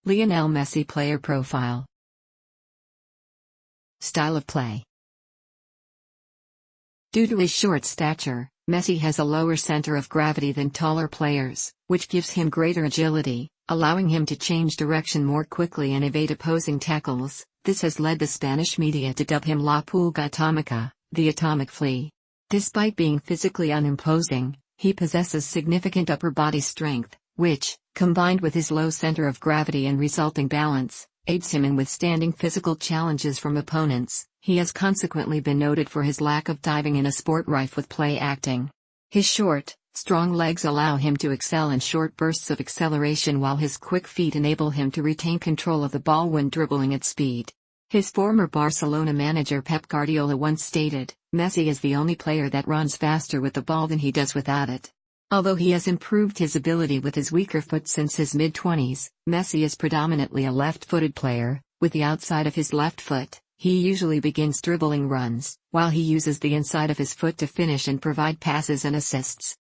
Lionel Messi player profile. Style of play. Due to his short stature, Messi has a lower center of gravity than taller players, which gives him greater agility, allowing him to change direction more quickly and evade opposing tackles. This has led the Spanish media to dub him La Pulga Atomica, the atomic flea. Despite being physically unimposing, he possesses significant upper body strength, which, combined with his low center of gravity and resulting balance, aids him in withstanding physical challenges from opponents. He has consequently been noted for his lack of diving in a sport rife with play acting. His short, strong legs allow him to excel in short bursts of acceleration, while his quick feet enable him to retain control of the ball when dribbling at speed. His former Barcelona manager Pep Guardiola once stated, "Messi is the only player that runs faster with the ball than he does without it." Although he has improved his ability with his weaker foot since his mid-20s, Messi is predominantly a left-footed player. With the outside of his left foot, he usually begins dribbling runs, while he uses the inside of his foot to finish and provide passes and assists.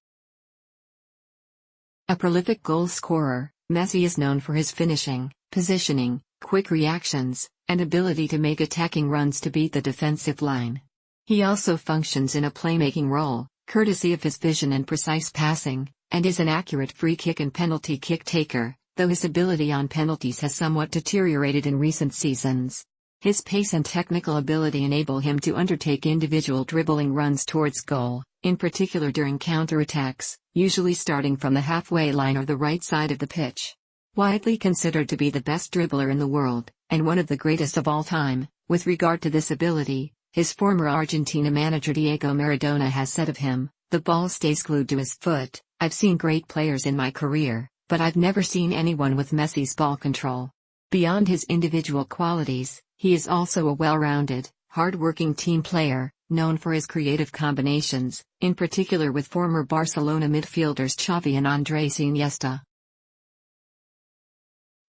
A prolific goal scorer, Messi is known for his finishing, positioning, quick reactions, and ability to make attacking runs to beat the defensive line. He also functions in a playmaking role, courtesy of his vision and precise passing, and is an accurate free kick and penalty kick taker, though his ability on penalties has somewhat deteriorated in recent seasons. His pace and technical ability enable him to undertake individual dribbling runs towards goal, in particular during counter-attacks, usually starting from the halfway line or the right side of the pitch. Widely considered to be the best dribbler in the world, and one of the greatest of all time, with regard to this ability, his former Argentina manager Diego Maradona has said of him, "The ball stays glued to his foot. I've seen great players in my career, but I've never seen anyone with Messi's ball control." Beyond his individual qualities, he is also a well-rounded, hard-working team player, known for his creative combinations, in particular with former Barcelona midfielders Xavi and Andrés Iniesta.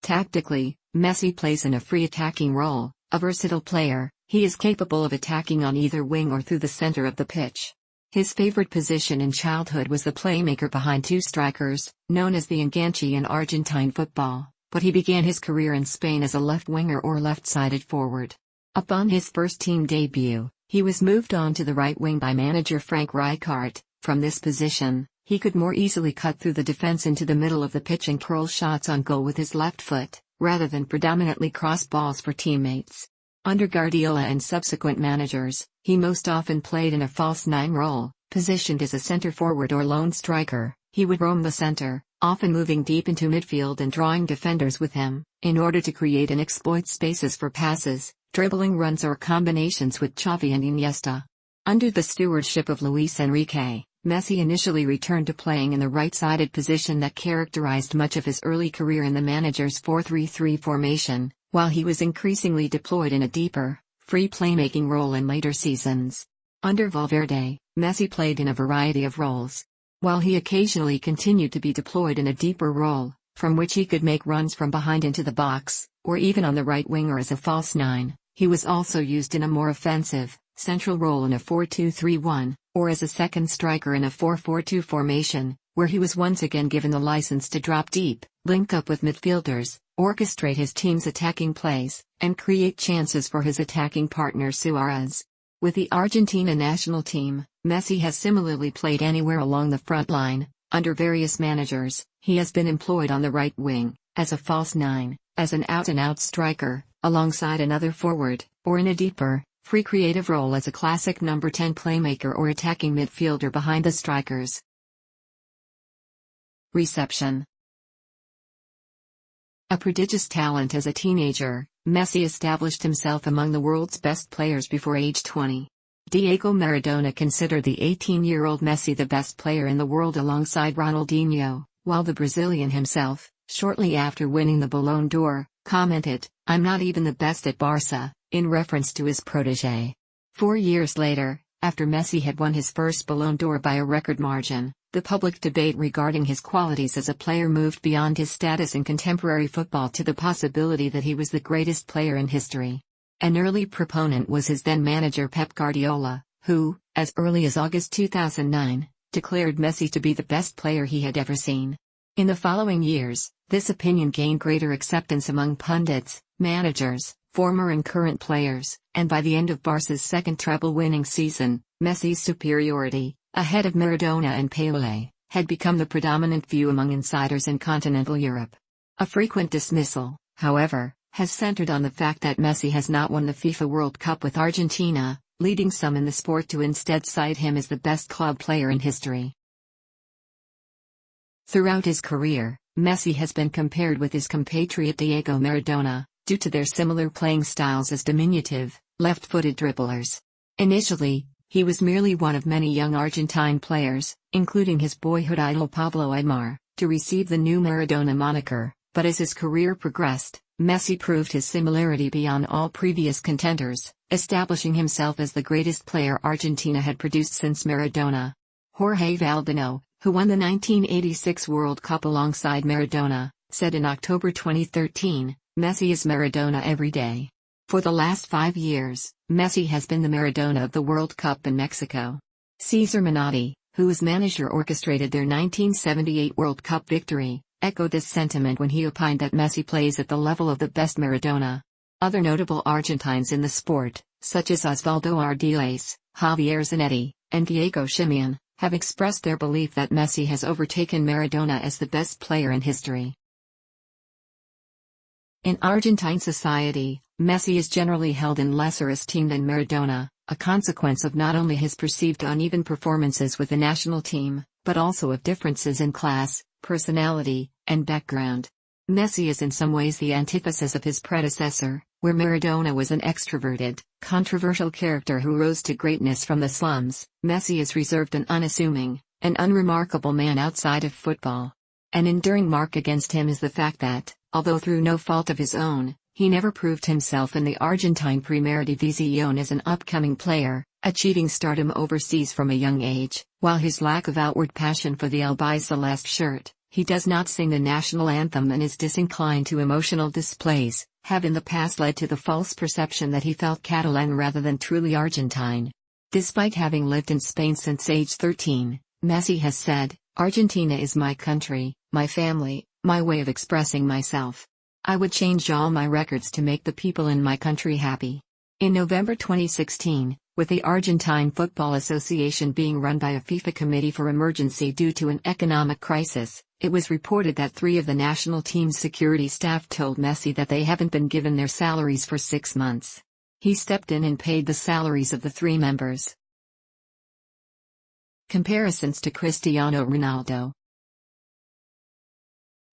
Tactically, Messi plays in a free attacking role. A versatile player, he is capable of attacking on either wing or through the center of the pitch. His favorite position in childhood was the playmaker behind two strikers, known as the enganche in Argentine football, but he began his career in Spain as a left winger or left-sided forward. Upon his first team debut, he was moved on to the right wing by manager Frank Rijkaard. From this position, he could more easily cut through the defense into the middle of the pitch and curl shots on goal with his left foot, rather than predominantly cross balls for teammates. Under Guardiola and subsequent managers, he most often played in a false nine role, positioned as a center forward or lone striker. He would roam the center, often moving deep into midfield and drawing defenders with him, in order to create and exploit spaces for passes, dribbling runs or combinations with Xavi and Iniesta. Under the stewardship of Luis Enrique, Messi initially returned to playing in the right-sided position that characterized much of his early career in the manager's 4-3-3 formation, while he was increasingly deployed in a deeper, free playmaking role in later seasons. Under Valverde, Messi played in a variety of roles. While he occasionally continued to be deployed in a deeper role, from which he could make runs from behind into the box, or even on the right wing or as a false nine, he was also used in a more offensive, central role in a 4-2-3-1, or as a second striker in a 4-4-2 formation, where he was once again given the license to drop deep, link up with midfielders, orchestrate his team's attacking plays, and create chances for his attacking partner Suarez. With the Argentina national team, Messi has similarly played anywhere along the front line. Under various managers, he has been employed on the right wing, as a false nine, as an out-and-out striker, alongside another forward, or in a deeper, free creative role as a classic number 10 playmaker or attacking midfielder behind the strikers. Reception. A prodigious talent as a teenager, Messi established himself among the world's best players before age 20. Diego Maradona considered the 18-year-old Messi the best player in the world alongside Ronaldinho, while the Brazilian himself, shortly after winning the Ballon d'Or, commented, "I'm not even the best at Barca," in reference to his protégé. 4 years later, after Messi had won his first Ballon d'Or by a record margin, the public debate regarding his qualities as a player moved beyond his status in contemporary football to the possibility that he was the greatest player in history. An early proponent was his then-manager Pep Guardiola, who, as early as August 2009, declared Messi to be the best player he had ever seen. In the following years, this opinion gained greater acceptance among pundits, managers, former and current players, and by the end of Barca's second treble-winning season, Messi's superiority, ahead of Maradona and Pelé, had become the predominant view among insiders in continental Europe. A frequent dismissal, however, has centered on the fact that Messi has not won the FIFA World Cup with Argentina, leading some in the sport to instead cite him as the best club player in history. Throughout his career, Messi has been compared with his compatriot Diego Maradona, due to their similar playing styles as diminutive, left-footed dribblers. Initially, he was merely one of many young Argentine players, including his boyhood idol Pablo Aimar, to receive the new Maradona moniker, but as his career progressed, Messi proved his similarity beyond all previous contenders, establishing himself as the greatest player Argentina had produced since Maradona. Jorge Valdano, who won the 1986 World Cup alongside Maradona, said in October 2013, "Messi is Maradona every day." For the last 5 years, Messi has been the Maradona of the World Cup in Mexico. Cesar Menotti, who as manager orchestrated their 1978 World Cup victory, echoed this sentiment when he opined that Messi plays at the level of the best Maradona. Other notable Argentines in the sport, such as Osvaldo Ardiles, Javier Zanetti, and Diego Simeone, have expressed their belief that Messi has overtaken Maradona as the best player in history. In Argentine society, Messi is generally held in lesser esteem than Maradona, a consequence of not only his perceived uneven performances with the national team, but also of differences in class, personality, and background. Messi is in some ways the antithesis of his predecessor, where Maradona was an extroverted, controversial character who rose to greatness from the slums. Messi is reserved and unassuming, an unremarkable man outside of football. An enduring mark against him is the fact that, although through no fault of his own, he never proved himself in the Argentine Primera División as an upcoming player, achieving stardom overseas from a young age. While his lack of outward passion for the albiceleste shirt, he does not sing the national anthem and is disinclined to emotional displays, have in the past led to the false perception that he felt Catalan rather than truly Argentine. Despite having lived in Spain since age 13, Messi has said, "Argentina is my country, my family, my way of expressing myself. I would change all my records to make the people in my country happy." In November 2016, with the Argentine Football Association being run by a FIFA committee for emergency due to an economic crisis, it was reported that 3 of the national team's security staff told Messi that they haven't been given their salaries for 6 months. He stepped in and paid the salaries of the 3 members. Comparisons to Cristiano Ronaldo.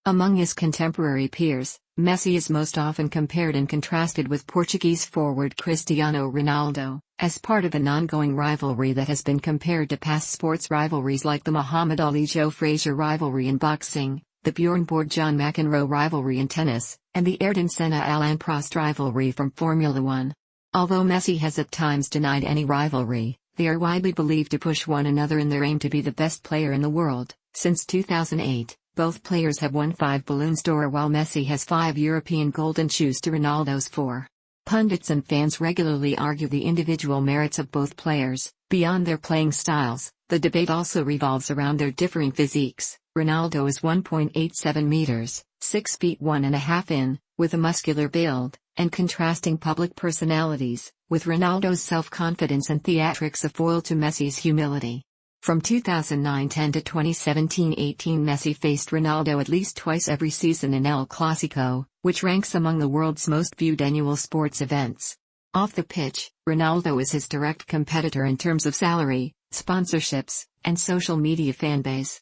Among his contemporary peers, Messi is most often compared and contrasted with Portuguese forward Cristiano Ronaldo, as part of an ongoing rivalry that has been compared to past sports rivalries like the Muhammad Ali-Joe Frazier rivalry in boxing, the Bjorn Borg-John McEnroe rivalry in tennis, and the Ayrton Senna-Alain Prost rivalry from Formula One. Although Messi has at times denied any rivalry, they are widely believed to push one another in their aim to be the best player in the world. Since 2008, both players have won 5 Balloons d'Or while Messi has 5 European Golden Shoes to Ronaldo's 4. Pundits and fans regularly argue the individual merits of both players. Beyond their playing styles, the debate also revolves around their differing physiques. Ronaldo is 1.87 meters, 6 feet 1.5 in, with a muscular build, and contrasting public personalities, with Ronaldo's self-confidence and theatrics a foil to Messi's humility. From 2009-10 to 2017-18, Messi faced Ronaldo at least twice every season in El Clásico, which ranks among the world's most viewed annual sports events. Off the pitch, Ronaldo is his direct competitor in terms of salary, sponsorships, and social media fanbase.